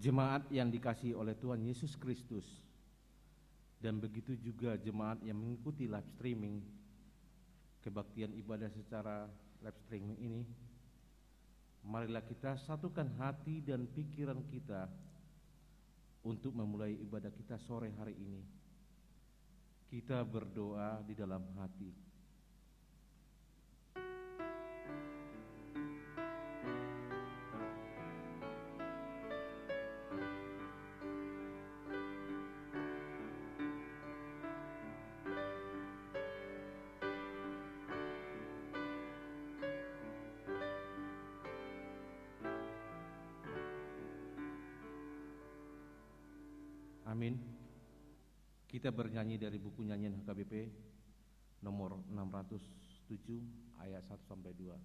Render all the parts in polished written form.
Jemaat yang dikasihi oleh Tuhan Yesus Kristus, dan begitu juga jemaat yang mengikuti live streaming kebaktian ibadah secara live streaming ini, marilah kita satukan hati dan pikiran kita untuk memulai ibadah kita sore hari ini. Kita berdoa di dalam hati. Amin. Kita bernyanyi dari buku nyanyian HKBP nomor 607 ayat 1 sampai 2.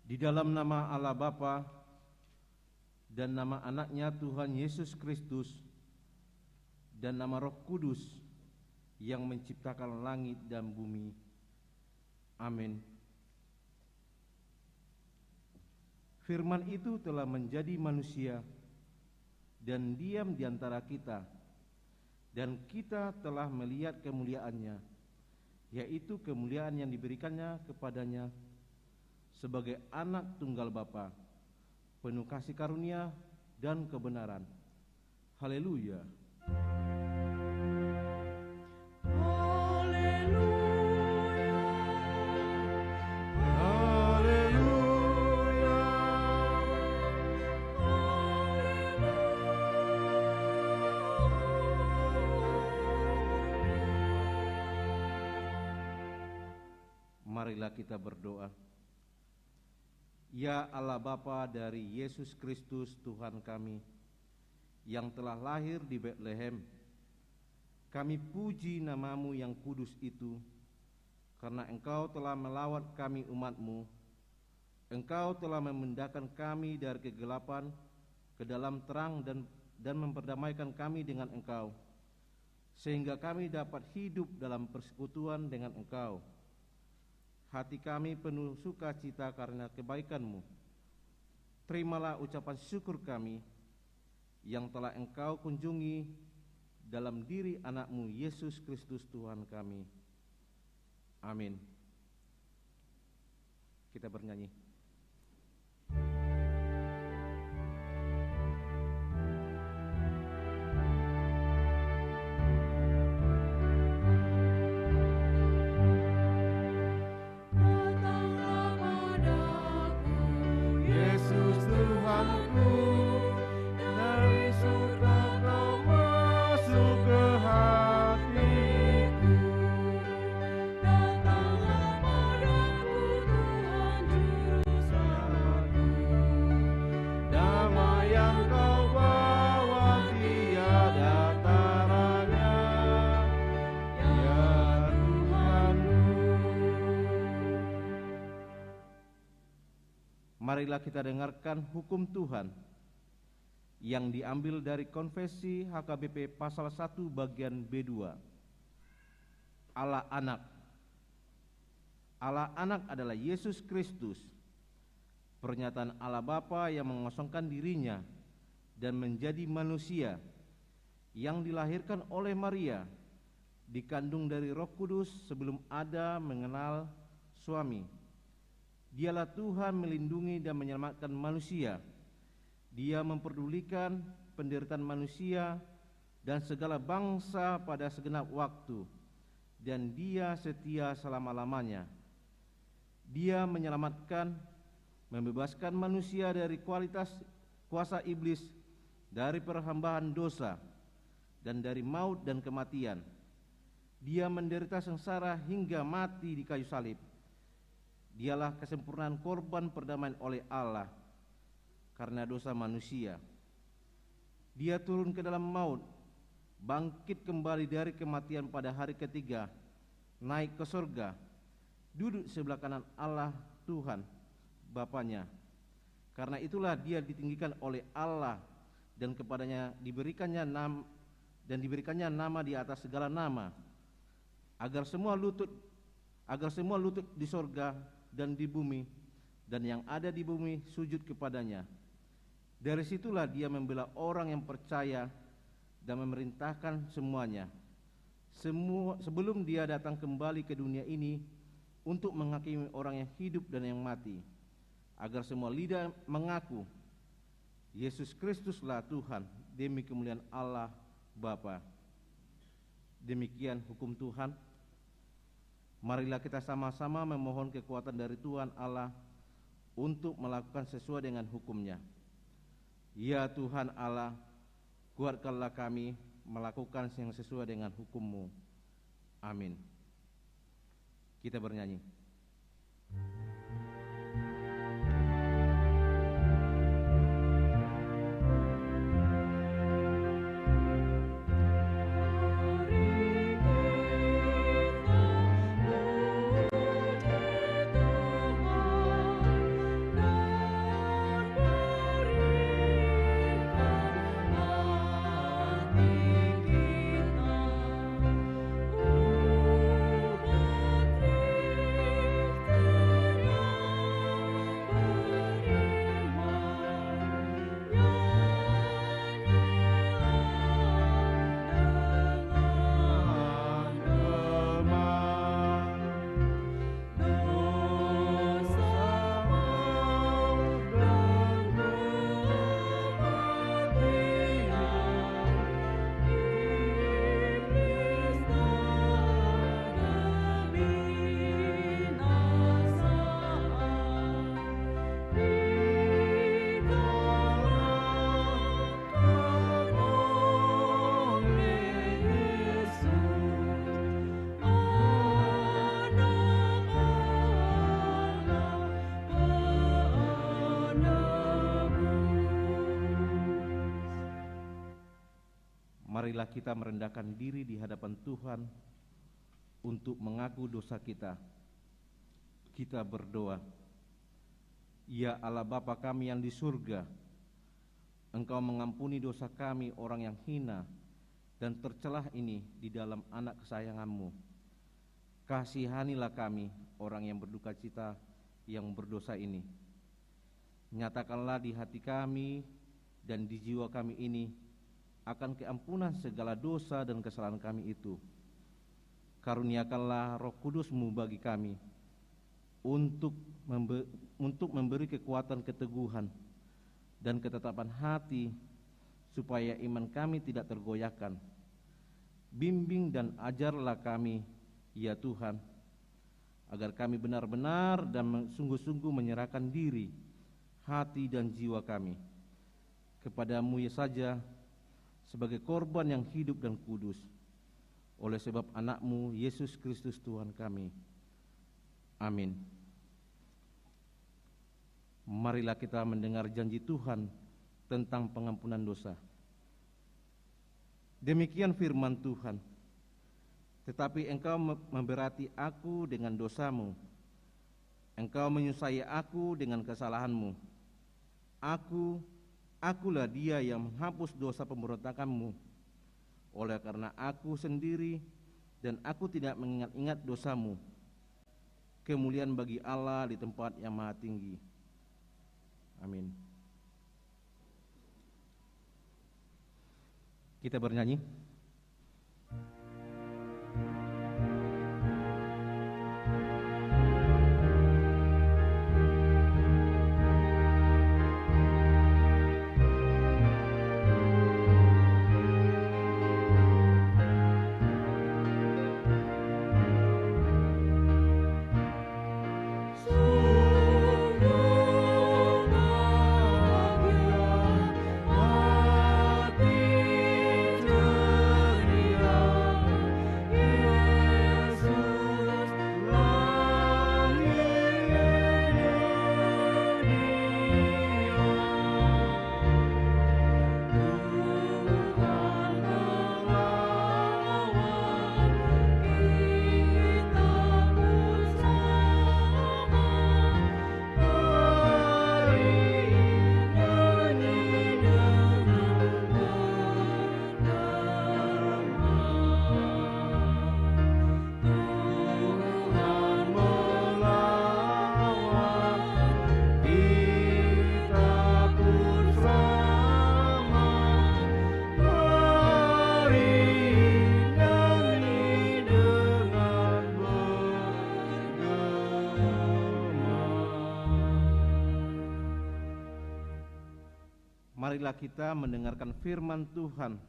Di dalam nama Allah Bapa dan nama anaknya Tuhan Yesus Kristus dan nama Roh Kudus yang menciptakan langit dan bumi. Amin. Firman itu telah menjadi manusia dan diam di antara kita, dan kita telah melihat kemuliaannya, yaitu kemuliaan yang diberikannya kepadanya sebagai anak tunggal Bapa, penuh kasih karunia dan kebenaran. Haleluya. Marilah kita berdoa. Ya Allah Bapa dari Yesus Kristus Tuhan kami, yang telah lahir di Betlehem, kami puji nama-Mu yang kudus itu, karena Engkau telah melawat kami umat-Mu. Engkau telah memindahkan kami dari kegelapan ke dalam terang dan memperdamaikan kami dengan Engkau, sehingga kami dapat hidup dalam persekutuan dengan Engkau. Hati kami penuh sukacita karena kebaikan-Mu. Terimalah ucapan syukur kami yang telah Engkau kunjungi dalam diri anak-Mu Yesus Kristus Tuhan kami. Amin. Kita bernyanyi. Yesus Tuhanku, dan marilah kita dengarkan hukum Tuhan yang diambil dari Konfesi HKBP pasal 1 bagian B2. Allah Anak. Allah Anak adalah Yesus Kristus, pernyataan Allah Bapa yang mengosongkan dirinya dan menjadi manusia, yang dilahirkan oleh Maria, dikandung dari Roh Kudus sebelum Adam mengenal suami. Dialah Tuhan melindungi dan menyelamatkan manusia. Dia memperdulikan penderitaan manusia dan segala bangsa pada segenap waktu, dan Dia setia selama-lamanya. Dia menyelamatkan, membebaskan manusia dari kuasa iblis, dari perhambaan dosa, dan dari maut dan kematian. Dia menderita sengsara hingga mati di kayu salib. Dialah kesempurnaan korban perdamaian oleh Allah karena dosa manusia. Dia turun ke dalam maut, bangkit kembali dari kematian pada hari ketiga, naik ke surga, duduk sebelah kanan Allah Tuhan Bapanya. Karena itulah Dia ditinggikan oleh Allah, dan kepadanya diberikannya nama di atas segala nama, agar semua lutut di surga dan di bumi dan yang ada di bumi sujud kepadanya. Dari situlah Dia membela orang yang percaya dan memerintahkan semuanya. Sebelum Dia datang kembali ke dunia ini untuk menghakimi orang yang hidup dan yang mati, agar semua lidah mengaku Yesus Kristuslah Tuhan, demi kemuliaan Allah Bapa. Demikian hukum Tuhan. Marilah kita sama-sama memohon kekuatan dari Tuhan Allah untuk melakukan sesuai dengan hukum-Nya. Ya Tuhan Allah, kuatkanlah kami melakukan yang sesuai dengan hukum-Mu. Amin. Kita bernyanyi. Marilah kita merendahkan diri di hadapan Tuhan untuk mengaku dosa kita. Kita berdoa. Ya Allah Bapa kami yang di surga, Engkau mengampuni dosa kami orang yang hina dan tercelah ini di dalam anak kesayangan-Mu. Kasihanilah kami orang yang berduka cita yang berdosa ini. Nyatakanlah di hati kami dan di jiwa kami ini akan keampunan segala dosa dan kesalahan kami itu. Karuniakanlah Roh Kudus-Mu bagi kami untuk memberi kekuatan keteguhan dan ketetapan hati, supaya iman kami tidak tergoyahkan. Bimbing dan ajarlah kami, ya Tuhan, agar kami benar-benar dan sungguh-sungguh menyerahkan diri, hati dan jiwa kami kepada-Mu ya saja, sebagai korban yang hidup dan kudus, oleh sebab anak-Mu Yesus Kristus Tuhan kami. Amin. Marilah kita mendengar janji Tuhan tentang pengampunan dosa. Demikian firman Tuhan. Tetapi engkau memberati aku dengan dosamu. Engkau menyusahai aku dengan kesalahanmu. Akulah dia yang menghapus dosa pemberontakanmu. Oleh karena aku sendiri dan aku tidak mengingat-ingat dosamu. Kemuliaan bagi Allah di tempat yang maha tinggi. Amin. Kita bernyanyi. Marilah kita mendengarkan firman Tuhan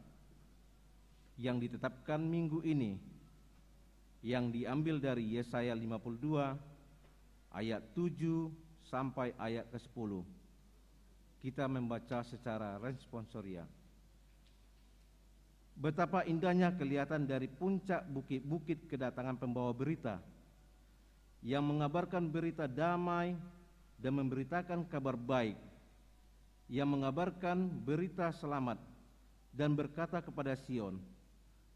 yang ditetapkan minggu ini, yang diambil dari Yesaya 52 ayat 7 sampai ayat ke-10. Kita membaca secara responsoria. Betapa indahnya kelihatan dari puncak bukit-bukit kedatangan pembawa berita yang mengabarkan berita damai dan memberitakan kabar baik, yang mengabarkan berita selamat dan berkata kepada Sion,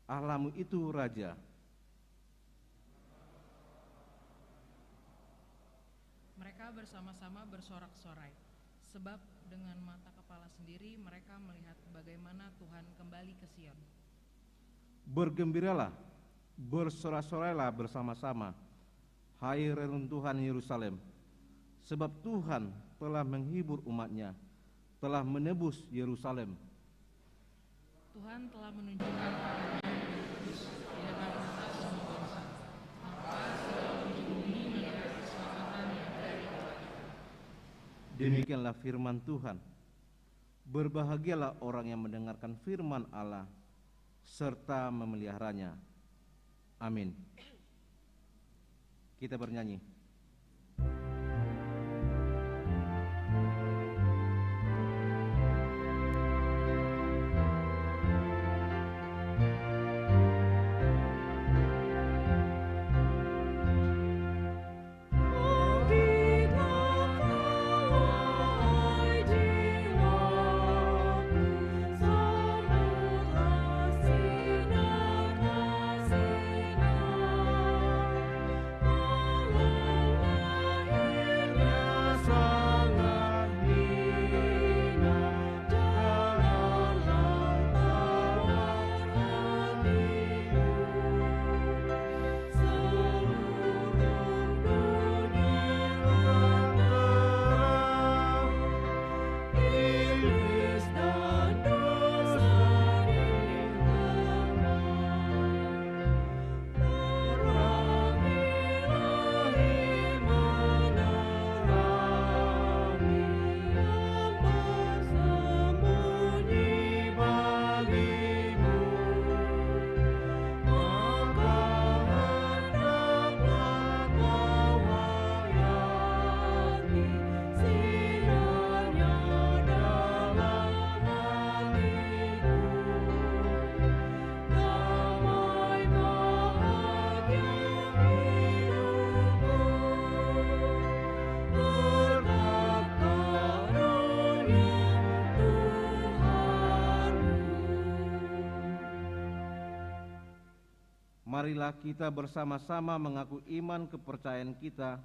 Allahmu itu Raja. Mereka bersama-sama bersorak-sorai, sebab dengan mata kepala sendiri mereka melihat bagaimana Tuhan kembali ke Sion. Bergembiralah, bersorak-sorailah bersama-sama, hai reruntuhan Yerusalem, sebab Tuhan telah menghibur umat-Nya, telah menebus Yerusalem. Tuhan telah menunjukkan tangan-Nya yang kudus di depan mata semua bangsa, maka segala ujung bumi melihat keselamatan yang dari Tuhan. Demikianlah firman Tuhan. Berbahagialah orang yang mendengarkan firman Allah serta memeliharanya. Amin. Kita bernyanyi. Marilah kita bersama-sama mengaku iman kepercayaan kita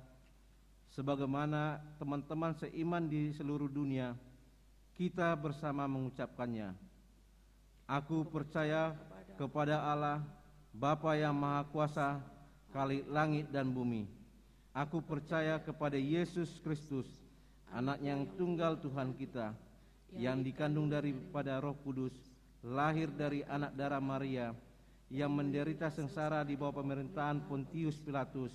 sebagaimana teman-teman seiman di seluruh dunia, kita bersama mengucapkannya. Aku percaya kepada Allah, Bapa yang Maha Kuasa, Khalik langit dan bumi. Aku percaya kepada Yesus Kristus, Anak-Nya yang tunggal Tuhan kita, yang dikandung daripada Roh Kudus, lahir dari anak darah Maria, yang menderita sengsara di bawah pemerintahan Pontius Pilatus,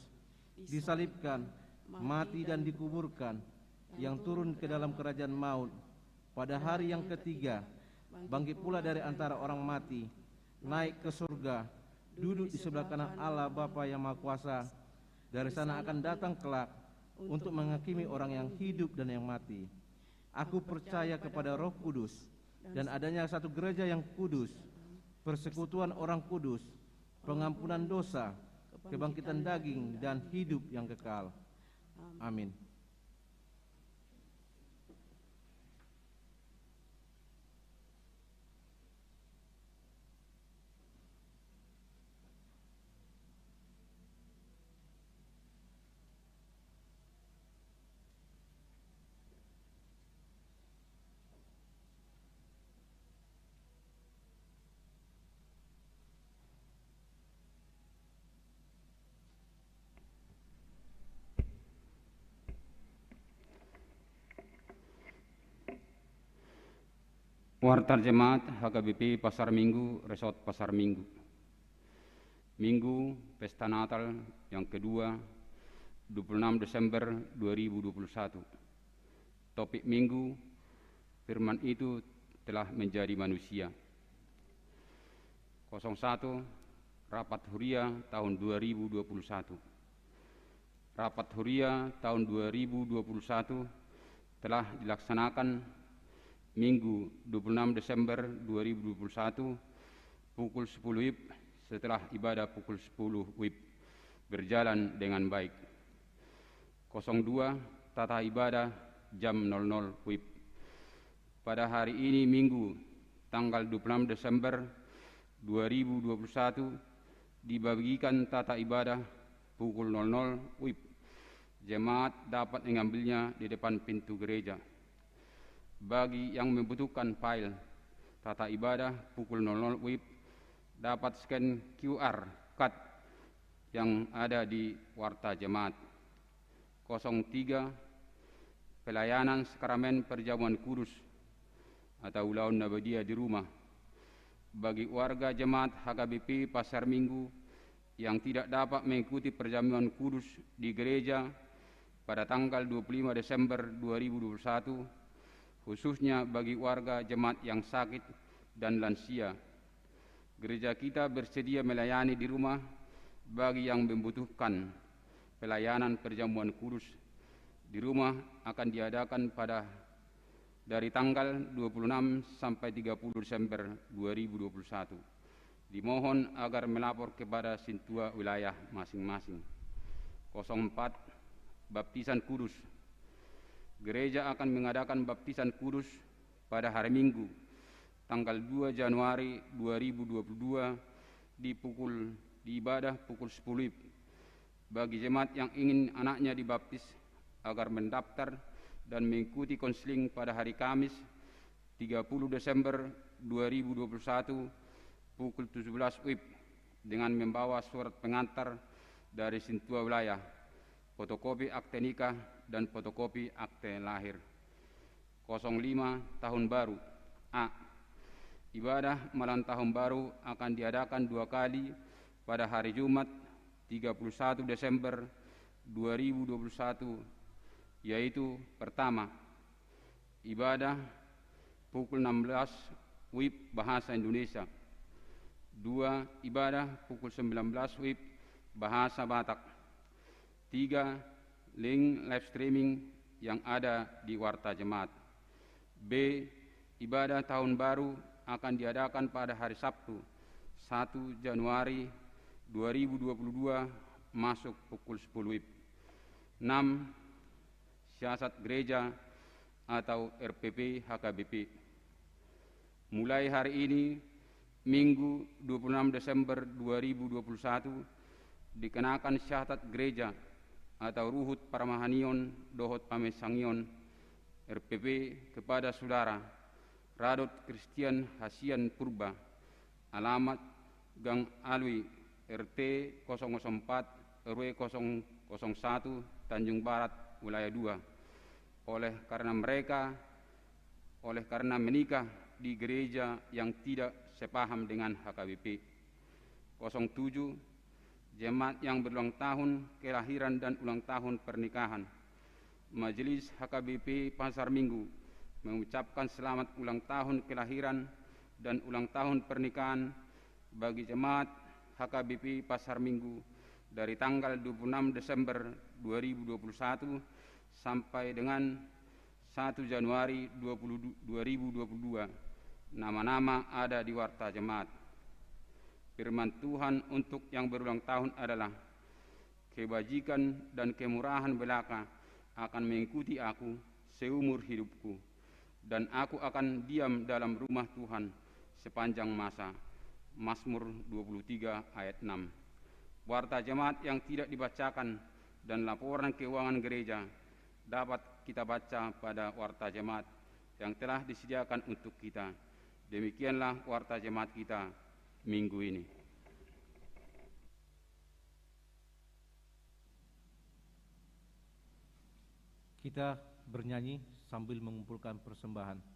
disalibkan, mati dan dikuburkan, yang turun ke dalam kerajaan maut, pada hari yang ketiga bangkit pula dari antara orang mati, naik ke surga, duduk di sebelah kanan Allah Bapa yang Maha Kuasa. Dari sana akan datang kelak untuk menghakimi orang yang hidup dan yang mati. Aku percaya kepada Roh Kudus dan adanya satu gereja yang kudus, persekutuan orang kudus, pengampunan dosa, kebangkitan daging dan hidup yang kekal. Amin. Warta Jemaat HKBP Pasar Minggu, Resort Pasar Minggu. Minggu Pesta Natal yang kedua, 26 Desember 2021. Topik Minggu, firman itu telah menjadi manusia. 01 Rapat Huria tahun 2021. Rapat Huria tahun 2021 telah dilaksanakan Minggu 26 Desember 2021 pukul 10 WIB setelah ibadah pukul 10 WIB berjalan dengan baik. 02 Tata ibadah jam 00 WIB. Pada hari ini Minggu tanggal 26 Desember 2021 dibagikan tata ibadah pukul 00 WIB. Jemaat dapat mengambilnya di depan pintu gereja. Bagi yang membutuhkan file tata ibadah pukul 00 WIB dapat scan QR code yang ada di Warta Jemaat. 03 Pelayanan Sakramen Perjamuan Kudus atau Ulaun Nabadia di rumah. Bagi warga Jemaat HKBP Pasar Minggu yang tidak dapat mengikuti perjamuan kudus di gereja pada tanggal 25 Desember 2021, khususnya bagi warga jemaat yang sakit dan lansia. Gereja kita bersedia melayani di rumah bagi yang membutuhkan pelayanan perjamuan kudus. Di rumah akan diadakan dari tanggal 26 sampai 30 Desember 2021. Dimohon agar melapor kepada sintua wilayah masing-masing. 04 Baptisan Kudus. Gereja akan mengadakan baptisan kudus pada hari Minggu, tanggal 2 Januari 2022 di ibadah pukul 10 WIB. Bagi jemaat yang ingin anaknya dibaptis agar mendaftar dan mengikuti konseling pada hari Kamis 30 Desember 2021 pukul 17 WIB dengan membawa surat pengantar dari sintua wilayah, fotokopi akte nikah dan fotokopi akte lahir. 05 Tahun Baru. A. Ibadah malam Tahun Baru akan diadakan 2 kali pada hari Jumat 31 Desember 2021, yaitu pertama, ibadah pukul 16 WIB Bahasa Indonesia. 2. Ibadah pukul 19 WIB Bahasa Batak. 3. Link live streaming yang ada di Warta Jemaat. B. Ibadah Tahun Baru akan diadakan pada hari Sabtu 1 Januari 2022 masuk pukul 10 WIB. 6. Siasat Gereja atau RPP HKBP. Mulai hari ini Minggu 26 Desember 2021 dikenakan syahadat gereja atau Ruhut Paramahanion Dohot Pamesangion RPP kepada saudara Radot Christian Hasian Purba, alamat Gang Alwi RT 004 RW 001 Tanjung Barat Wilayah 2 oleh karena menikah di gereja yang tidak sepaham dengan HKBP. 07 Jemaat yang berulang tahun kelahiran dan ulang tahun pernikahan. Majelis HKBP Pasar Minggu mengucapkan selamat ulang tahun kelahiran dan ulang tahun pernikahan bagi jemaat HKBP Pasar Minggu dari tanggal 26 Desember 2021 sampai dengan 1 Januari 2022. Nama-nama ada di warta jemaat. Firman Tuhan untuk yang berulang tahun adalah, kebajikan dan kemurahan belaka akan mengikuti aku seumur hidupku, dan aku akan diam dalam rumah Tuhan sepanjang masa. Mazmur 23 ayat 6. Warta jemaat yang tidak dibacakan dan laporan keuangan gereja dapat kita baca pada warta jemaat yang telah disediakan untuk kita. Demikianlah warta jemaat kita minggu ini. Kita bernyanyi sambil mengumpulkan persembahan.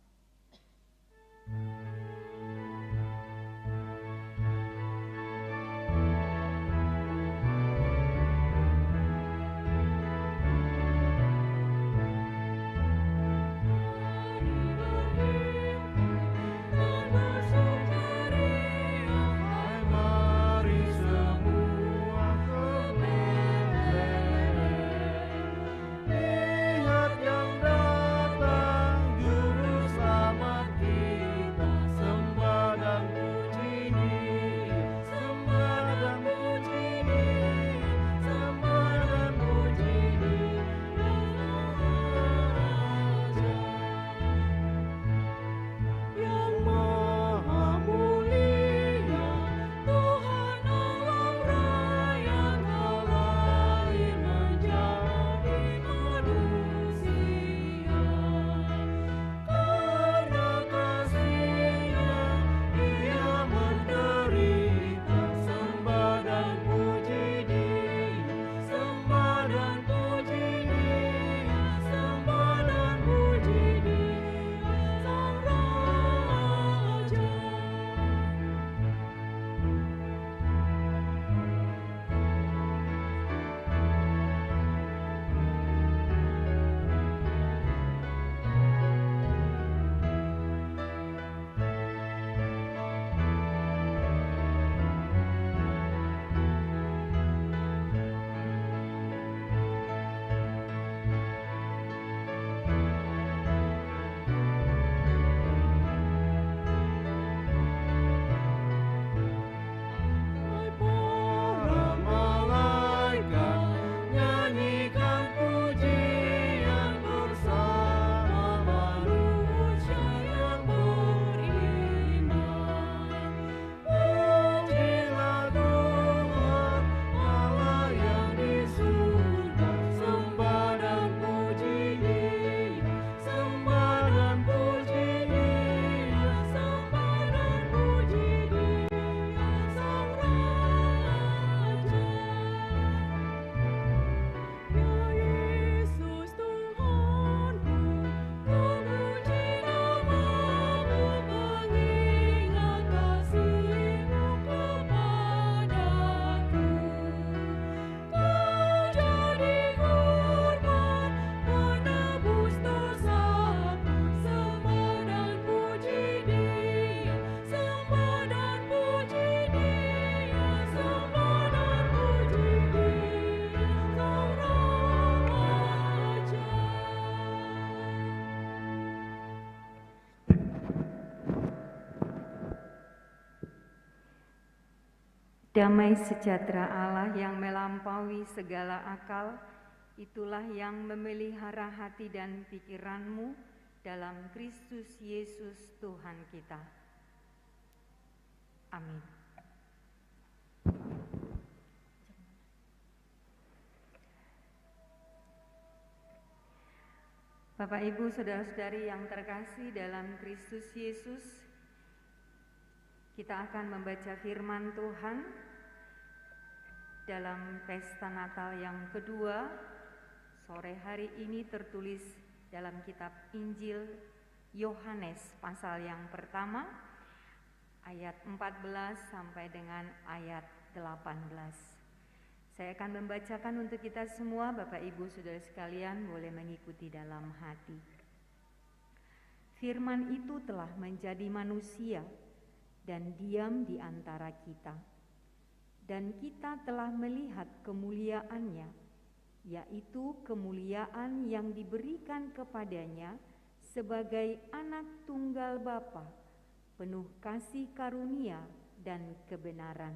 Damai sejahtera Allah yang melampaui segala akal, itulah yang memelihara hati dan pikiranmu dalam Kristus Yesus Tuhan kita. Amin. Bapak, Ibu, saudara-saudari yang terkasih dalam Kristus Yesus, kita akan membaca firman Tuhan dalam pesta Natal yang kedua. Sore hari ini tertulis dalam kitab Injil Yohanes pasal yang pertama, ayat 14 sampai dengan ayat 18. Saya akan membacakan untuk kita semua. Bapak, Ibu, saudara sekalian boleh mengikuti dalam hati. Firman itu telah menjadi manusia dan diam di antara kita. Dan kita telah melihat kemuliaannya, yaitu kemuliaan yang diberikan kepadanya sebagai anak tunggal Bapa, penuh kasih karunia dan kebenaran.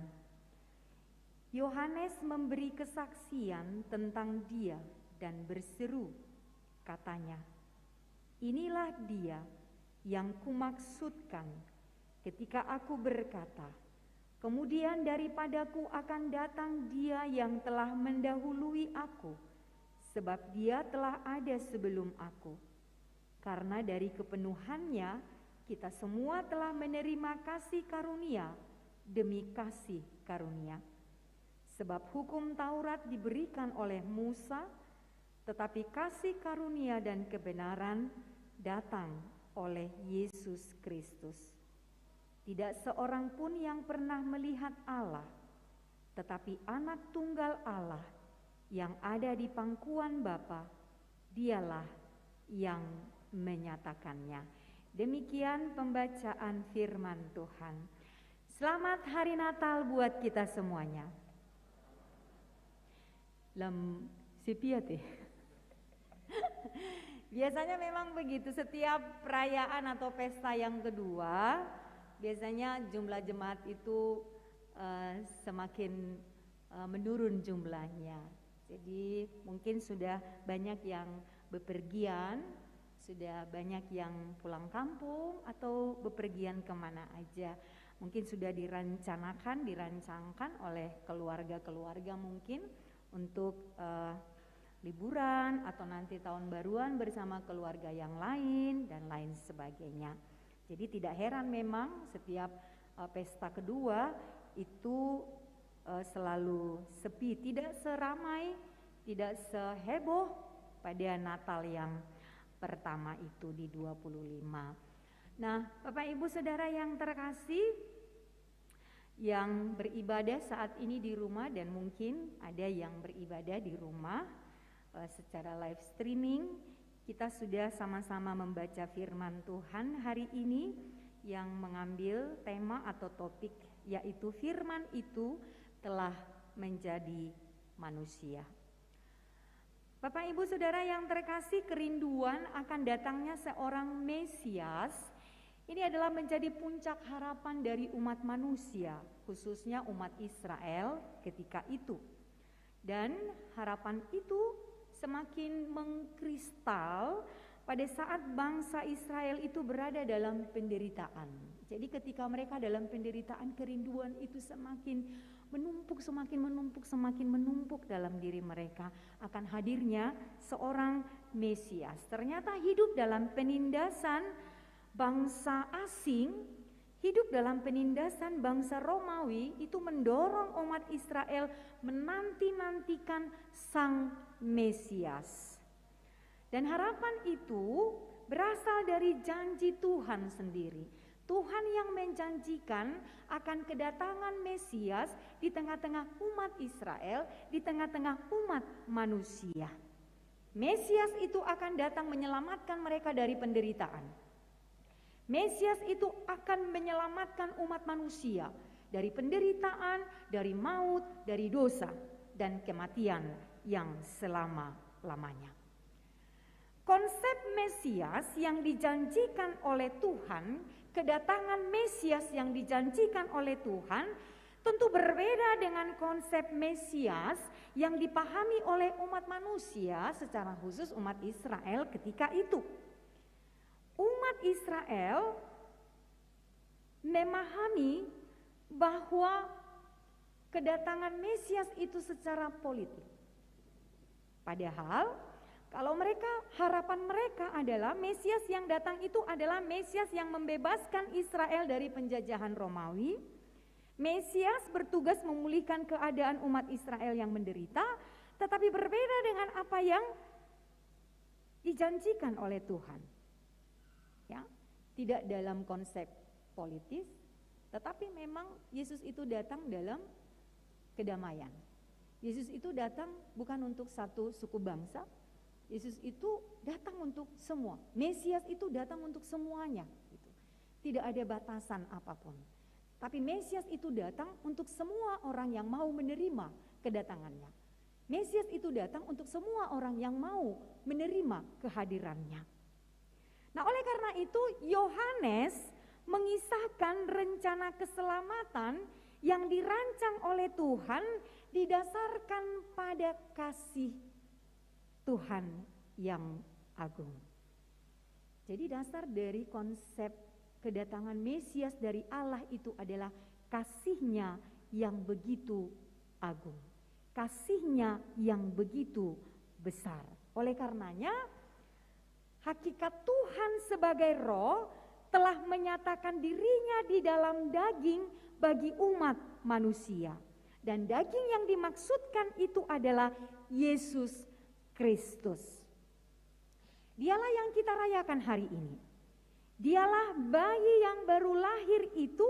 Yohanes memberi kesaksian tentang dia dan berseru, katanya, "Inilah dia yang kumaksudkan ketika aku berkata, kemudian daripadaku akan datang dia yang telah mendahului aku, sebab dia telah ada sebelum aku. Karena dari kepenuhannya kita semua telah menerima kasih karunia demi kasih karunia. Sebab hukum Taurat diberikan oleh Musa, tetapi kasih karunia dan kebenaran datang oleh Yesus Kristus. Tidak seorang pun yang pernah melihat Allah, tetapi anak tunggal Allah yang ada di pangkuan Bapa, dialah yang menyatakannya." Demikian pembacaan firman Tuhan. Selamat Hari Natal buat kita semuanya. Sipiate. Biasanya memang begitu, setiap perayaan atau pesta yang kedua, biasanya jumlah jemaat itu semakin menurun jumlahnya. Jadi mungkin sudah banyak yang bepergian, sudah banyak yang pulang kampung atau bepergian kemana aja. Mungkin sudah dirancangkan oleh keluarga-keluarga mungkin untuk liburan atau nanti tahun baruan bersama keluarga yang lain dan lain sebagainya. Jadi tidak heran memang setiap pesta kedua itu selalu sepi, tidak seramai, tidak seheboh pada Natal yang pertama itu di 25. Nah, Bapak Ibu Saudara yang terkasih, yang beribadah saat ini di rumah dan mungkin ada yang beribadah di rumah secara live streaming, kita sudah sama-sama membaca firman Tuhan hari ini yang mengambil tema atau topik, yaitu firman itu telah menjadi manusia. Bapak Ibu Saudara yang terkasih, kerinduan akan datangnya seorang Mesias ini adalah menjadi puncak harapan dari umat manusia, khususnya umat Israel ketika itu. Dan harapan itu semakin mengkristal pada saat bangsa Israel itu berada dalam penderitaan. Jadi ketika mereka dalam penderitaan, kerinduan itu semakin menumpuk dalam diri mereka akan hadirnya seorang Mesias. Ternyata hidup dalam penindasan bangsa asing, hidup dalam penindasan bangsa Romawi itu mendorong umat Israel menanti-nantikan Sang Mesias. Dan harapan itu berasal dari janji Tuhan sendiri. Tuhan yang menjanjikan akan kedatangan Mesias di tengah-tengah umat Israel, di tengah-tengah umat manusia. Mesias itu akan datang menyelamatkan mereka dari penderitaan. Mesias itu akan menyelamatkan umat manusia dari penderitaan, dari maut, dari dosa, dan kematian yang selama-lamanya. Konsep Mesias yang dijanjikan oleh Tuhan, kedatangan Mesias yang dijanjikan oleh Tuhan, tentu berbeda dengan konsep Mesias yang dipahami oleh umat manusia, secara khusus umat Israel ketika itu. Umat Israel memahami bahwa kedatangan Mesias itu secara politik. Padahal Kalau harapan mereka adalah Mesias yang datang itu adalah Mesias yang membebaskan Israel dari penjajahan Romawi. Mesias bertugas memulihkan keadaan umat Israel yang menderita, tetapi berbeda dengan apa yang dijanjikan oleh Tuhan. Ya, tidak dalam konsep politis, tetapi memang Yesus itu datang dalam kedamaian. Yesus itu datang bukan untuk satu suku bangsa, Yesus itu datang untuk semua. Mesias itu datang untuk semuanya. Gitu. Tidak ada batasan apapun. Tapi Mesias itu datang untuk semua orang yang mau menerima kedatangannya. Mesias itu datang untuk semua orang yang mau menerima kehadirannya. Nah, oleh karena itu Yohanes mengisahkan rencana keselamatan yang dirancang oleh Tuhan didasarkan pada kasih Tuhan yang agung. Jadi dasar dari konsep kedatangan Mesias dari Allah itu adalah kasih-Nya yang begitu agung. Kasih-Nya yang begitu besar. Oleh karenanya hakikat Tuhan sebagai roh telah menyatakan dirinya di dalam daging bagi umat manusia. Dan daging yang dimaksudkan itu adalah Yesus Kristus. Dialah yang kita rayakan hari ini. Dialah bayi yang baru lahir itu,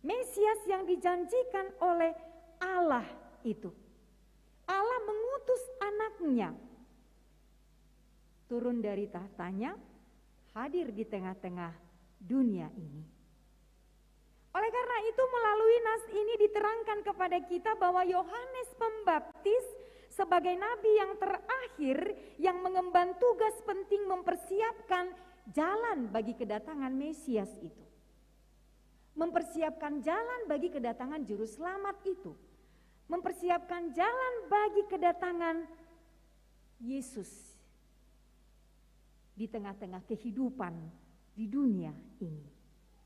Mesias yang dijanjikan oleh Allah itu. Allah mengutus anaknya turun dari tahtanya, hadir di tengah-tengah dunia ini. Oleh karena itu melalui nas ini diterangkan kepada kita bahwa Yohanes Pembaptis sebagai nabi yang terakhir yang mengemban tugas penting mempersiapkan jalan bagi kedatangan Mesias itu. Mempersiapkan jalan bagi kedatangan juru selamat itu. Mempersiapkan jalan bagi kedatangan Yesus di tengah-tengah kehidupan di dunia ini.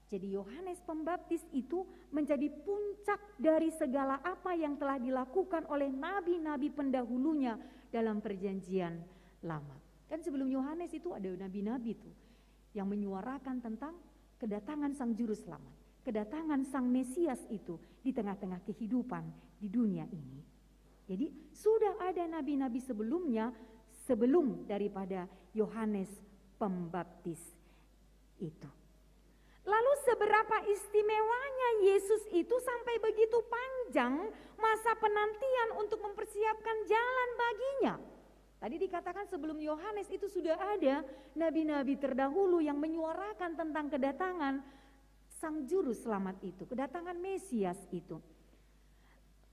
Jadi Yohanes Pembaptis itu menjadi puncak dari segala apa yang telah dilakukan oleh nabi-nabi pendahulunya dalam perjanjian lama. Kan sebelum Yohanes itu ada nabi-nabi tuh yang menyuarakan tentang kedatangan sang juru selamat, kedatangan sang Mesias itu di tengah-tengah kehidupan di dunia ini. Jadi sudah ada nabi-nabi sebelumnya sebelum daripada Yohanes Pembaptis itu. Lalu seberapa istimewanya Yesus itu sampai begitu panjang masa penantian untuk mempersiapkan jalan baginya. Tadi dikatakan sebelum Yohanes itu sudah ada nabi-nabi terdahulu yang menyuarakan tentang kedatangan sang juru selamat itu, kedatangan Mesias itu.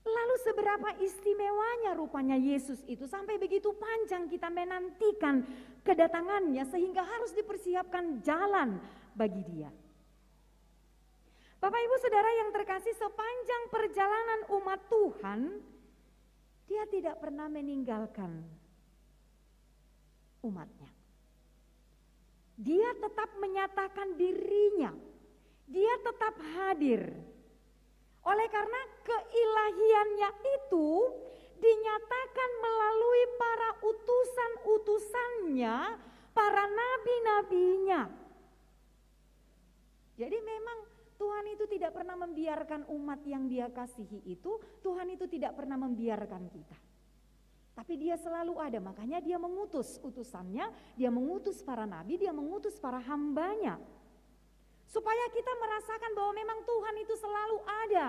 Lalu seberapa istimewanya rupanya Yesus itu sampai begitu panjang kita menantikan kedatangannya sehingga harus dipersiapkan jalan bagi dia. Bapak Ibu Saudara yang terkasih, sepanjang perjalanan umat Tuhan, dia tidak pernah meninggalkan umatnya. Dia tetap menyatakan dirinya, dia tetap hadir. Oleh karena keilahiannya itu dinyatakan melalui para utusan-utusannya, para nabi-nabinya. Jadi memang Tuhan itu tidak pernah membiarkan umat yang dia kasihi itu, Tuhan itu tidak pernah membiarkan kita. Tapi dia selalu ada, makanya dia mengutus utusannya, dia mengutus para nabi, dia mengutus para hambanya. Supaya kita merasakan bahwa memang Tuhan itu selalu ada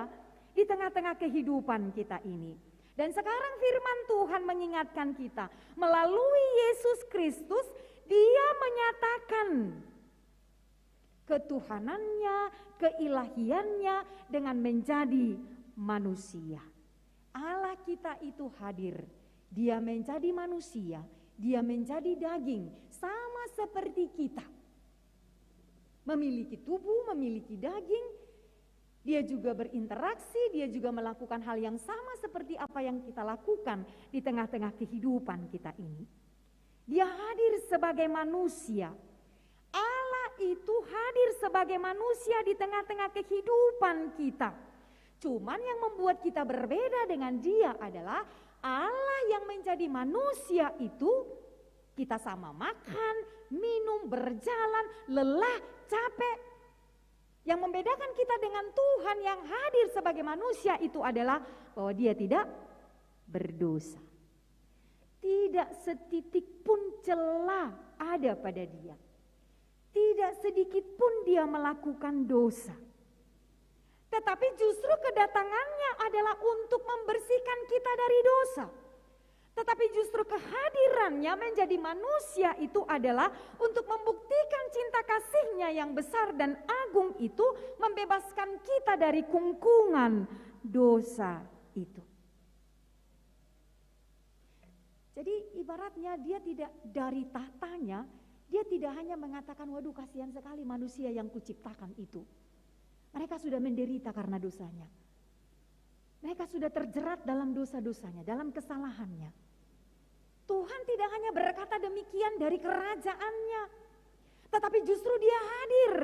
di tengah-tengah kehidupan kita ini. Dan sekarang firman Tuhan mengingatkan kita, melalui Yesus Kristus, dia menyatakan ketuhanannya, keilahiannya dengan menjadi manusia. Allah kita itu hadir, dia menjadi manusia, dia menjadi daging, sama seperti kita. Memiliki tubuh, memiliki daging, dia juga berinteraksi, dia juga melakukan hal yang sama seperti apa yang kita lakukan di tengah-tengah kehidupan kita ini. Dia hadir sebagai manusia. Allah itu hadir sebagai manusia di tengah-tengah kehidupan kita. Cuman yang membuat kita berbeda dengan dia adalah Allah yang menjadi manusia itu Kita sama makan, minum, berjalan, lelah, capek. Yang membedakan kita dengan Tuhan yang hadir sebagai manusia itu adalah bahwa dia tidak berdosa. Tidak setitik pun celah ada pada dia. Tidak sedikit pun dia melakukan dosa. Tetapi justru kedatangannya adalah untuk membersihkan kita dari dosa. Tetapi justru kehadirannya menjadi manusia itu adalah untuk membuktikan cinta kasihnya yang besar dan agung itu, membebaskan kita dari kungkungan dosa itu. Jadi ibaratnya dia tidak dari tahtanya, dia tidak hanya mengatakan, waduh kasihan sekali manusia yang kuciptakan itu. Mereka sudah menderita karena dosanya. Mereka sudah terjerat dalam dosa-dosanya, dalam kesalahannya. Tuhan tidak hanya berkata demikian dari kerajaannya, tetapi justru dia hadir,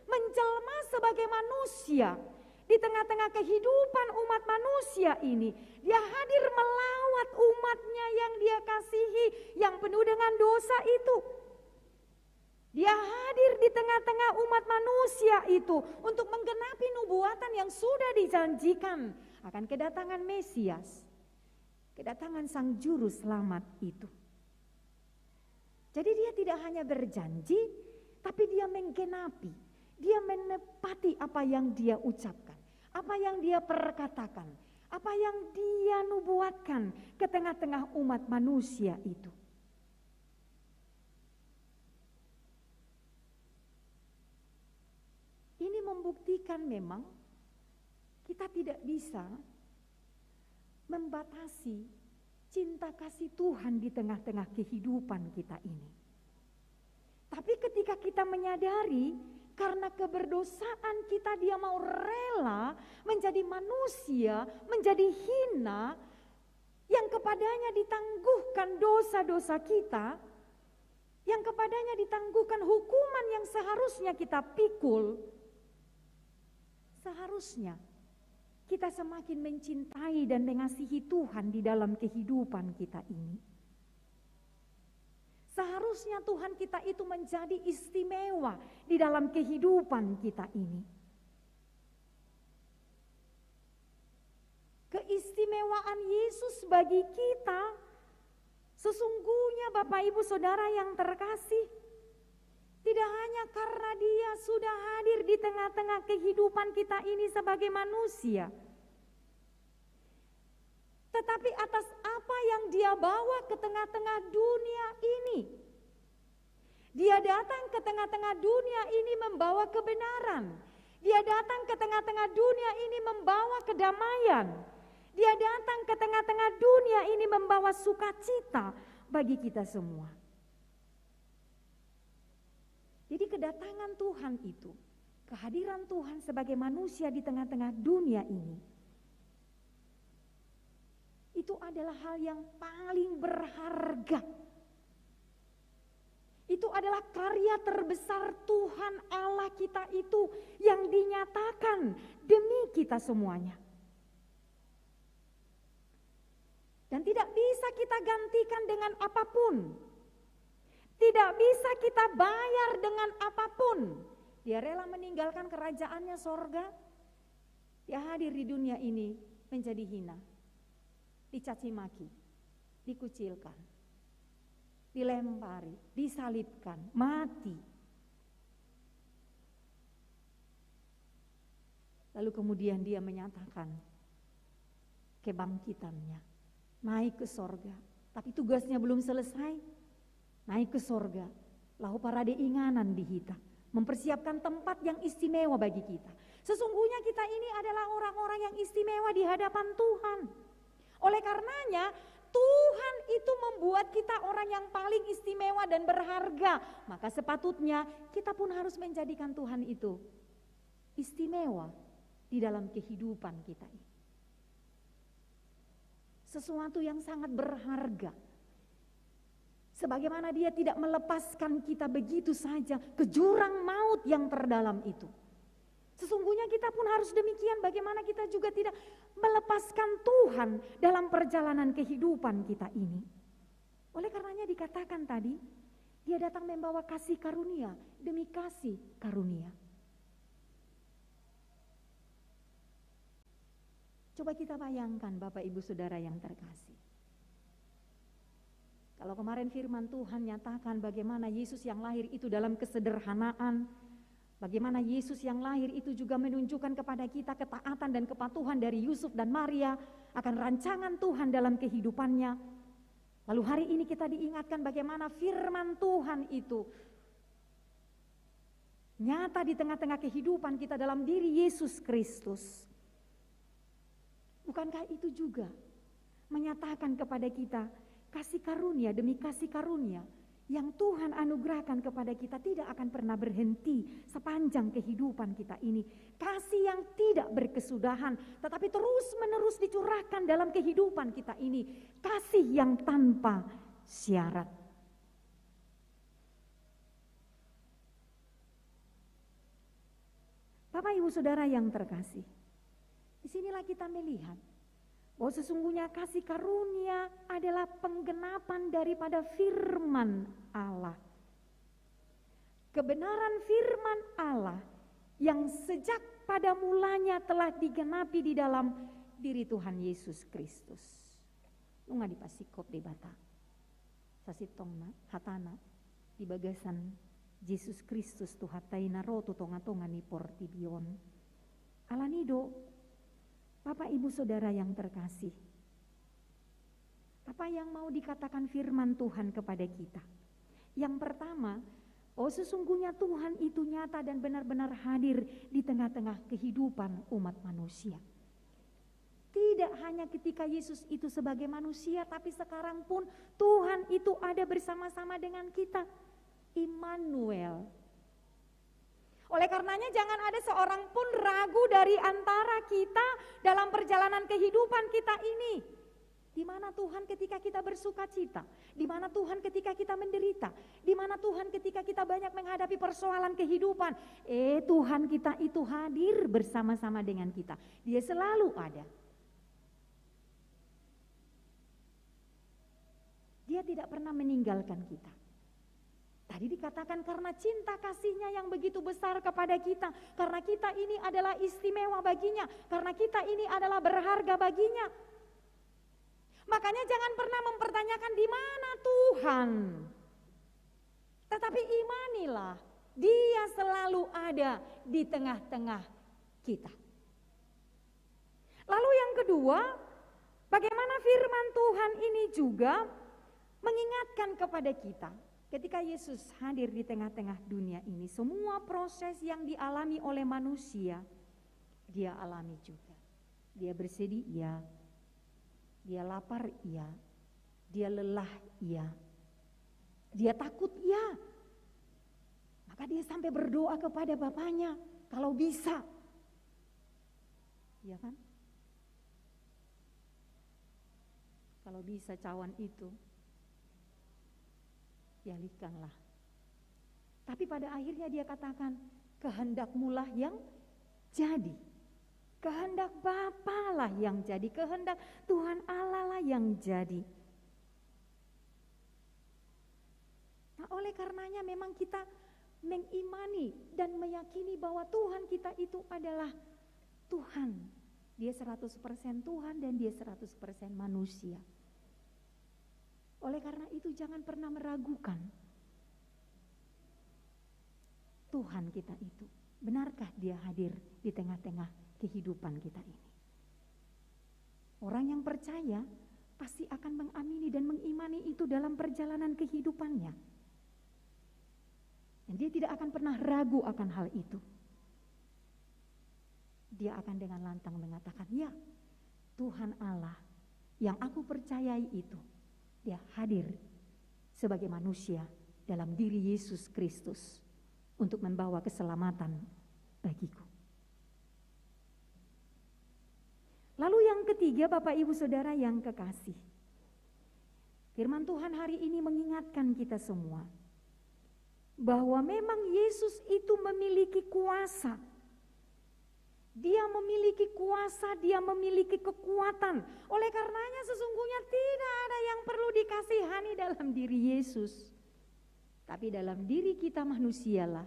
menjelma sebagai manusia. Di tengah-tengah kehidupan umat manusia ini, dia hadir melawat umatnya yang dia kasihi, yang penuh dengan dosa itu. Dia hadir di tengah-tengah umat manusia itu untuk menggenapi nubuatan yang sudah dijanjikan akan kedatangan Mesias, kedatangan Sang Juru Selamat itu. Jadi dia tidak hanya berjanji, tapi dia menggenapi, dia menepati apa yang dia ucapkan, apa yang dia perkatakan, apa yang dia nubuatkan ke tengah-tengah umat manusia itu. Ini membuktikan memang kita tidak bisa membatasi cinta kasih Tuhan di tengah-tengah kehidupan kita ini. Tapi ketika kita menyadari karena keberdosaan kita, dia mau rela menjadi manusia, menjadi hina, yang kepadanya ditangguhkan dosa-dosa kita, yang kepadanya ditangguhkan hukuman yang seharusnya kita pikul. Seharusnya kita semakin mencintai dan mengasihi Tuhan di dalam kehidupan kita ini. Seharusnya Tuhan kita itu menjadi istimewa di dalam kehidupan kita ini. Keistimewaan Yesus bagi kita, sesungguhnya Bapak Ibu Saudara yang terkasih, tidak hanya karena dia sudah hadir di tengah-tengah kehidupan kita ini sebagai manusia, tetapi atas apa yang dia bawa ke tengah-tengah dunia ini. Dia datang ke tengah-tengah dunia ini membawa kebenaran. Dia datang ke tengah-tengah dunia ini membawa kedamaian. Dia datang ke tengah-tengah dunia ini membawa sukacita bagi kita semua. Jadi kedatangan Tuhan itu, kehadiran Tuhan sebagai manusia di tengah-tengah dunia ini, itu adalah hal yang paling berharga. Itu adalah karya terbesar Tuhan Allah kita itu yang dinyatakan demi kita semuanya. Dan tidak bisa kita gantikan dengan apapun. Tidak bisa kita bayar dengan apapun. Dia rela meninggalkan kerajaannya sorga. Dia hadir di dunia ini menjadi hina, dicaci maki, dikucilkan, dilempari, disalibkan, mati. Lalu kemudian dia menyatakan kebangkitannya, naik ke sorga. Tapi tugasnya belum selesai. Naik ke sorga, lahu parade inganan dihita, mempersiapkan tempat yang istimewa bagi kita. Sesungguhnya kita ini adalah orang-orang yang istimewa di hadapan Tuhan. Oleh karenanya Tuhan itu membuat kita orang yang paling istimewa dan berharga. Maka sepatutnya kita pun harus menjadikan Tuhan itu istimewa di dalam kehidupan kita ini. Sesuatu yang sangat berharga. Sebagaimana dia tidak melepaskan kita begitu saja ke jurang maut yang terdalam itu. Sesungguhnya kita pun harus demikian, bagaimana kita juga tidak melepaskan Tuhan dalam perjalanan kehidupan kita ini. Oleh karenanya dikatakan tadi, dia datang membawa kasih karunia demi kasih karunia. Coba kita bayangkan Bapak Ibu Saudara yang terkasih. Kalau kemarin firman Tuhan nyatakan bagaimana Yesus yang lahir itu dalam kesederhanaan, bagaimana Yesus yang lahir itu juga menunjukkan kepada kita ketaatan dan kepatuhan dari Yusuf dan Maria akan rancangan Tuhan dalam kehidupannya. Lalu hari ini kita diingatkan bagaimana firman Tuhan itu nyata di tengah-tengah kehidupan kita dalam diri Yesus Kristus. Bukankah itu juga menyatakan kepada kita kasih karunia demi kasih karunia yang Tuhan anugerahkan kepada kita tidak akan pernah berhenti sepanjang kehidupan kita ini. Kasih yang tidak berkesudahan tetapi terus menerus dicurahkan dalam kehidupan kita ini. Kasih yang tanpa syarat. Bapak Ibu Saudara yang terkasih, disinilah kita melihat bahwa sesungguhnya kasih karunia adalah penggenapan daripada firman Allah. Kebenaran firman Allah yang sejak pada mulanya telah digenapi di dalam diri Tuhan Yesus Kristus. Nunga di pasikop di bata. Sasitongna hatana di bagasan Yesus Kristus tu hataina rotu tonga-tonga ni portibion. Alanido Bapak Ibu Saudara yang terkasih, apa yang mau dikatakan firman Tuhan kepada kita? Yang pertama, sesungguhnya Tuhan itu nyata dan benar-benar hadir di tengah-tengah kehidupan umat manusia. Tidak hanya ketika Yesus itu sebagai manusia, tapi sekarang pun Tuhan itu ada bersama-sama dengan kita. Immanuel. Oleh karenanya jangan ada seorang pun ragu dari antara kita dalam perjalanan kehidupan kita ini. Di mana Tuhan ketika kita bersuka cita, di mana Tuhan ketika kita menderita, di mana Tuhan ketika kita banyak menghadapi persoalan kehidupan. Tuhan kita itu hadir bersama-sama dengan kita. Dia selalu ada. Dia tidak pernah meninggalkan kita. Tadi dikatakan karena cinta kasihnya yang begitu besar kepada kita. Karena kita ini adalah istimewa baginya. Karena kita ini adalah berharga baginya. Makanya jangan pernah mempertanyakan di mana Tuhan. Tetapi imanilah, Dia selalu ada di tengah-tengah kita. Lalu yang kedua, bagaimana firman Tuhan ini juga mengingatkan kepada kita. Ketika Yesus hadir di tengah-tengah dunia ini, semua proses yang dialami oleh manusia, Dia alami juga. Dia bersedih, iya. Dia lapar, iya. Dia lelah, iya. Dia takut, iya. Maka Dia sampai berdoa kepada Bapaknya, kalau bisa. Iya kan? Kalau bisa cawan itu dialihkanlah. Tapi pada akhirnya Dia katakan, kehendak-Mu lah yang jadi. Kehendak Bapa lah yang jadi. Kehendak Tuhan Allah lah yang jadi. Nah, oleh karenanya memang kita mengimani dan meyakini bahwa Tuhan kita itu adalah Tuhan. Dia 100% Tuhan dan Dia 100% manusia. Oleh karena itu jangan pernah meragukan Tuhan kita itu. Benarkah Dia hadir di tengah-tengah kehidupan kita ini? Orang yang percaya pasti akan mengamini dan mengimani itu dalam perjalanan kehidupannya. Dan dia tidak akan pernah ragu akan hal itu. Dia akan dengan lantang mengatakan, ya, Tuhan Allah yang aku percayai itu, Dia hadir sebagai manusia dalam diri Yesus Kristus untuk membawa keselamatan bagiku. Lalu yang ketiga, Bapak Ibu Saudara yang kekasih, firman Tuhan hari ini mengingatkan kita semua bahwa memang Yesus itu memiliki kuasa. Dia memiliki kuasa, Dia memiliki kekuatan. Oleh karenanya sesungguhnya tidak ada yang perlu dikasih dikasihani dalam diri Yesus. Tapi dalam diri kita manusialah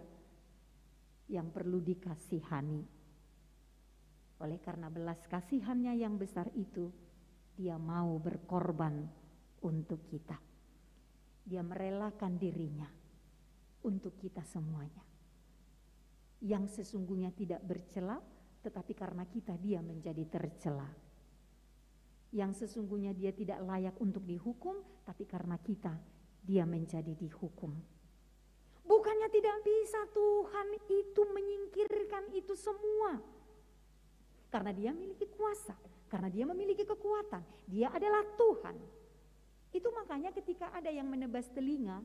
yang perlu dikasihani. Oleh karena belas kasihannya yang besar itu, dia mau berkorban untuk kita. Dia merelakan dirinya untuk kita semuanya. Yang sesungguhnya tidak bercela, tetapi karena kita dia menjadi tercela. Yang sesungguhnya dia tidak layak untuk dihukum, tapi karena kita dia menjadi dihukum. Bukannya tidak bisa Tuhan itu menyingkirkan itu semua. Karena dia memiliki kuasa, karena dia memiliki kekuatan, dia adalah Tuhan. Itu makanya ketika ada yang menebas telinga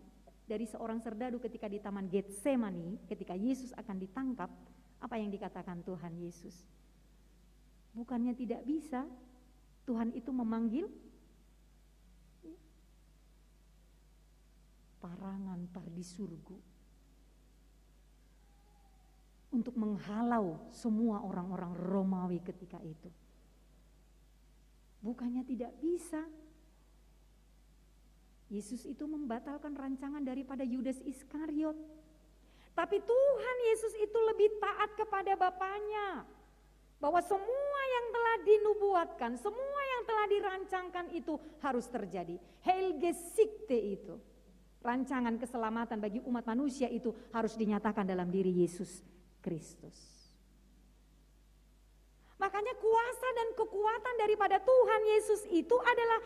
dari seorang serdadu ketika di Taman Getsemani, ketika Yesus akan ditangkap, apa yang dikatakan Tuhan Yesus? Bukannya tidak bisa Tuhan itu memanggil parangan di surga untuk menghalau semua orang-orang Romawi ketika itu. Bukannya tidak bisa. Yesus itu membatalkan rancangan daripada Yudas Iskariot. Tapi Tuhan Yesus itu lebih taat kepada Bapaknya. Bahwa semua yang telah dinubuatkan, semua yang telah dirancangkan itu harus terjadi. Heilgesikte itu. Rancangan keselamatan bagi umat manusia itu harus dinyatakan dalam diri Yesus Kristus. Makanya kuasa dan kekuatan daripada Tuhan Yesus itu adalah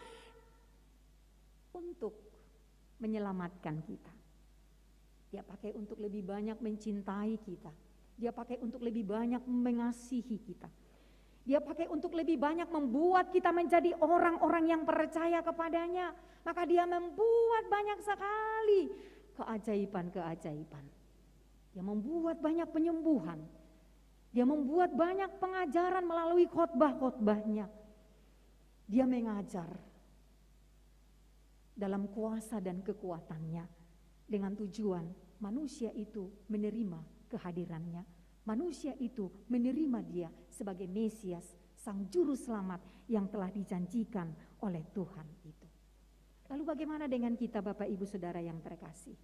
untuk menyelamatkan kita. Dia pakai untuk lebih banyak mencintai kita. Dia pakai untuk lebih banyak mengasihi kita. Dia pakai untuk lebih banyak membuat kita menjadi orang-orang yang percaya kepadanya. Maka dia membuat banyak sekali keajaiban-keajaiban. Dia membuat banyak penyembuhan. Dia membuat banyak pengajaran melalui khotbah-khotbahnya. Dia mengajar dalam kuasa dan kekuatannya dengan tujuan manusia itu menerima kehadirannya. Manusia itu menerima dia sebagai Mesias, sang juru selamat yang telah dijanjikan oleh Tuhan itu. Lalu bagaimana dengan kita Bapak Ibu Saudara yang terkasih?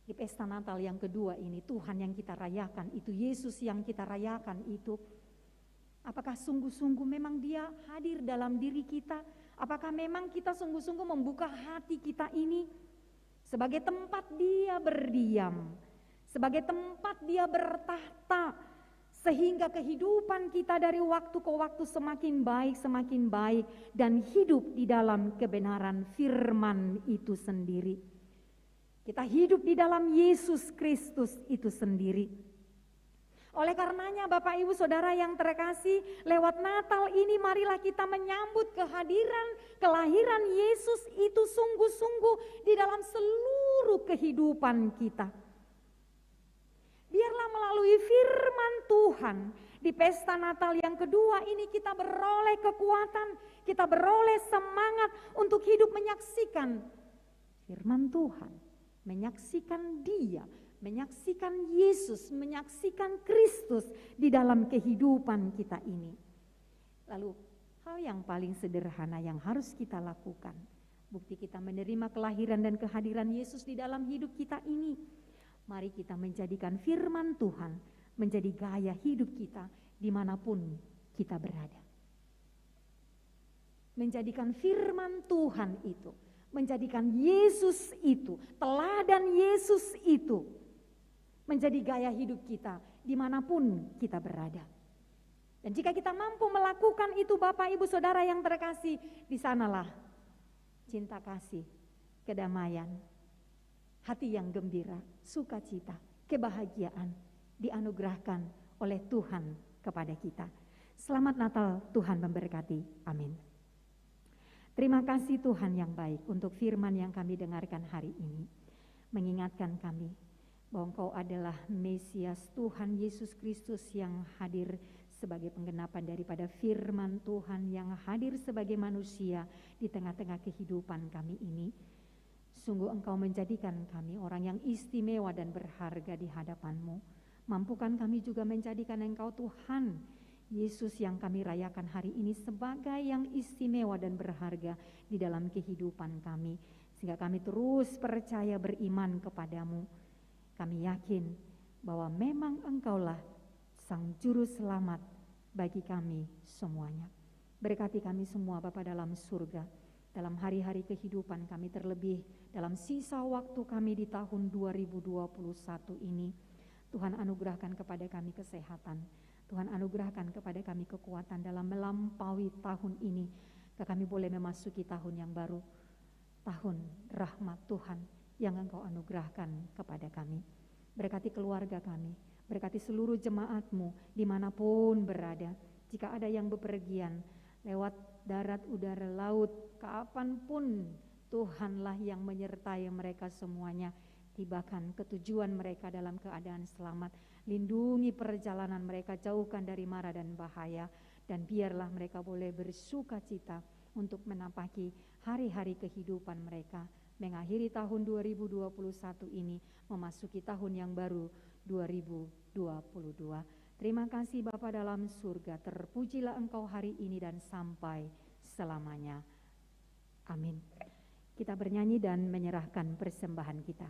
Di pesta Natal yang kedua ini, Tuhan yang kita rayakan itu, Yesus yang kita rayakan itu, apakah sungguh-sungguh memang dia hadir dalam diri kita? Apakah memang kita sungguh-sungguh membuka hati kita ini sebagai tempat dia berdiam, sebagai tempat dia bertahta, sehingga kehidupan kita dari waktu ke waktu semakin baik, dan hidup di dalam kebenaran firman itu sendiri. Kita hidup di dalam Yesus Kristus itu sendiri. Oleh karenanya Bapak Ibu Saudara yang terkasih, lewat Natal ini marilah kita menyambut kelahiran Yesus itu sungguh-sungguh di dalam seluruh kehidupan kita. Biarlah melalui firman Tuhan di pesta Natal yang kedua ini kita beroleh kekuatan, kita beroleh semangat untuk hidup menyaksikan firman Tuhan, menyaksikan Dia, menyaksikan Yesus, menyaksikan Kristus di dalam kehidupan kita ini. Lalu hal yang paling sederhana yang harus kita lakukan, bukti kita menerima kelahiran dan kehadiran Yesus di dalam hidup kita ini, mari kita menjadikan firman Tuhan menjadi gaya hidup kita dimanapun kita berada. Menjadikan firman Tuhan itu, menjadikan Yesus itu, teladan Yesus itu, menjadi gaya hidup kita dimanapun kita berada. Dan jika kita mampu melakukan itu Bapak Ibu Saudara yang terkasih, di sanalah cinta kasih, kedamaian, hati yang gembira, sukacita, kebahagiaan dianugerahkan oleh Tuhan kepada kita. Selamat Natal, Tuhan memberkati. Amin. Terima kasih Tuhan yang baik untuk firman yang kami dengarkan hari ini. Mengingatkan kami bahwa Engkau adalah Mesias Tuhan Yesus Kristus yang hadir sebagai penggenapan daripada firman Tuhan yang hadir sebagai manusia di tengah-tengah kehidupan kami ini. Sungguh Engkau menjadikan kami orang yang istimewa dan berharga di hadapan-Mu. Mampukan kami juga menjadikan Engkau Tuhan Yesus yang kami rayakan hari ini sebagai yang istimewa dan berharga di dalam kehidupan kami. Sehingga kami terus percaya beriman kepadamu. Kami yakin bahwa memang Engkaulah Sang Juru Selamat bagi kami semuanya. Berkati kami semua Bapa dalam surga, dalam hari-hari kehidupan kami, terlebih dalam sisa waktu kami di tahun 2021 ini. Tuhan anugerahkan kepada kami kesehatan, Tuhan anugerahkan kepada kami kekuatan dalam melampaui tahun ini, kami boleh memasuki tahun yang baru, tahun rahmat Tuhan yang Engkau anugerahkan kepada kami. Berkati keluarga kami, berkati seluruh jemaat-Mu dimanapun berada. Jika ada yang bepergian lewat darat, udara, laut, kapanpun, Tuhanlah yang menyertai mereka semuanya. Tibakan ketujuan mereka dalam keadaan selamat. Lindungi perjalanan mereka, jauhkan dari mara dan bahaya. Dan biarlah mereka boleh bersuka cita untuk menapaki hari-hari kehidupan mereka. Mengakhiri tahun 2021 ini, memasuki tahun yang baru 2022. Terima kasih Bapa dalam surga, terpujilah Engkau hari ini dan sampai selamanya. Amin. Kita bernyanyi dan menyerahkan persembahan kita.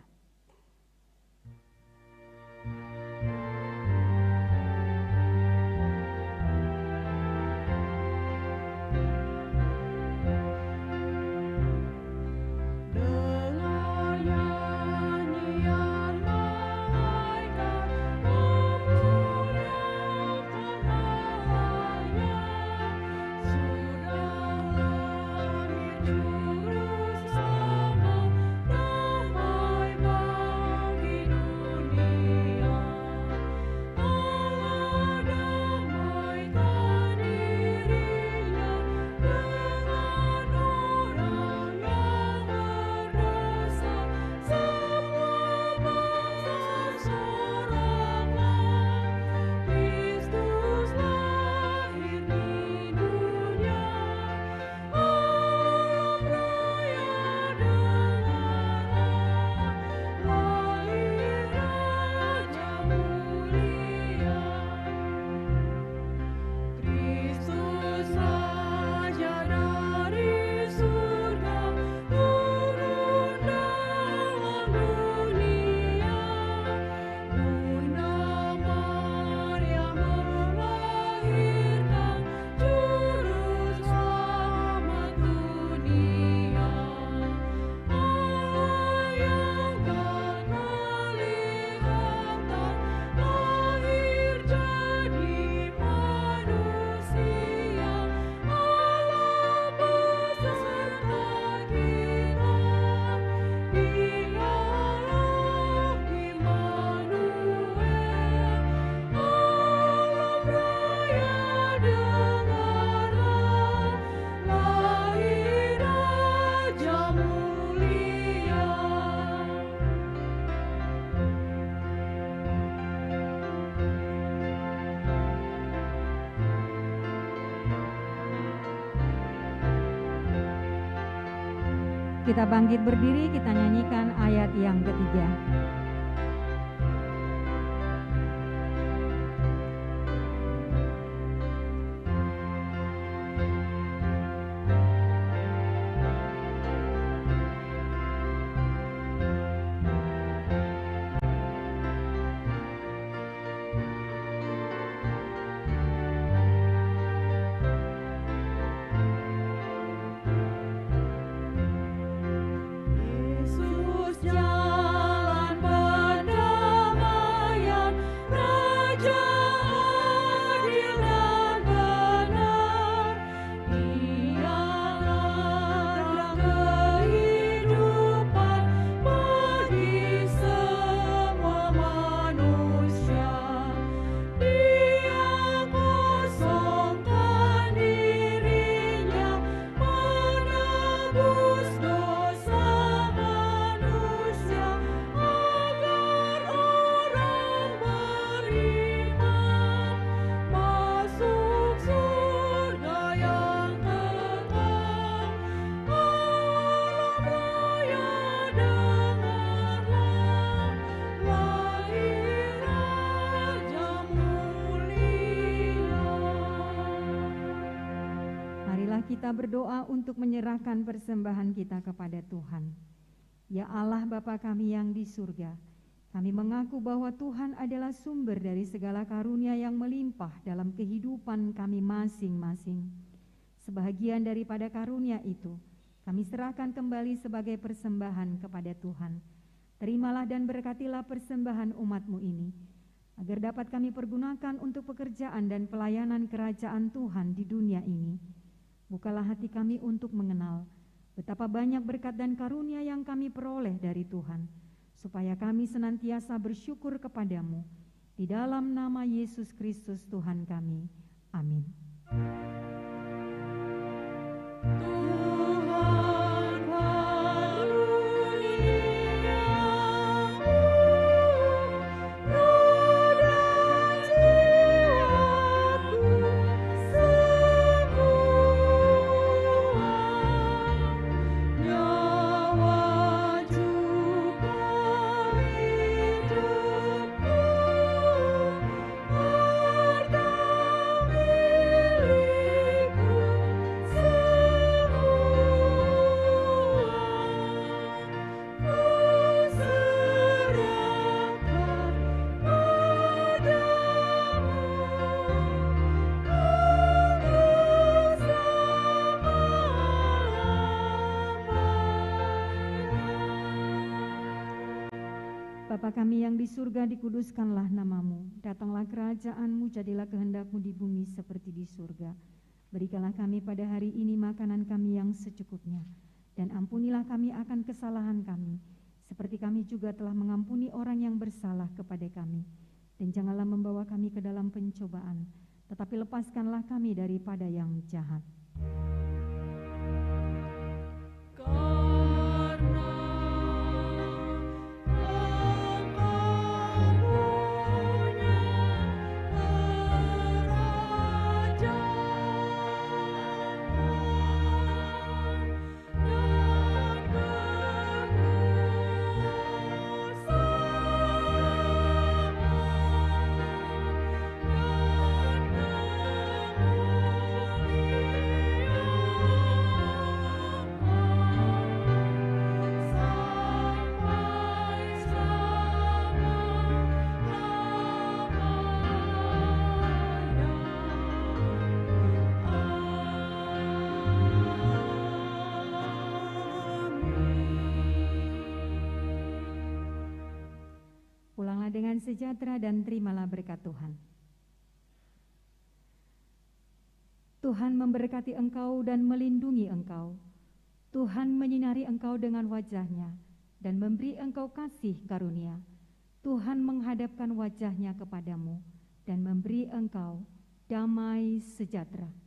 Kita bangkit berdiri, kita nyanyikan ayat yang ketiga. Yesus jalan kita berdoa untuk menyerahkan persembahan kita kepada Tuhan. Ya Allah Bapa kami yang di surga, kami mengaku bahwa Tuhan adalah sumber dari segala karunia yang melimpah dalam kehidupan kami masing-masing. Sebahagian daripada karunia itu, kami serahkan kembali sebagai persembahan kepada Tuhan. Terimalah dan berkatilah persembahan umat-Mu ini, agar dapat kami pergunakan untuk pekerjaan dan pelayanan kerajaan Tuhan di dunia ini. Bukalah hati kami untuk mengenal betapa banyak berkat dan karunia yang kami peroleh dari Tuhan, supaya kami senantiasa bersyukur kepadamu. Di dalam nama Yesus Kristus Tuhan kami. Amin. Bapa kami yang di surga, dikuduskanlah namamu. Datanglah kerajaan-Mu, jadilah kehendak-Mu di bumi seperti di surga. Berikanlah kami pada hari ini makanan kami yang secukupnya. Dan ampunilah kami akan kesalahan kami, seperti kami juga telah mengampuni orang yang bersalah kepada kami. Dan janganlah membawa kami ke dalam pencobaan, tetapi lepaskanlah kami daripada yang jahat. Pulanglah dengan sejahtera dan terimalah berkat Tuhan. Tuhan memberkati engkau dan melindungi engkau. Tuhan menyinari engkau dengan wajah-Nya dan memberi engkau kasih karunia. Tuhan menghadapkan wajah-Nya kepadamu dan memberi engkau damai sejahtera.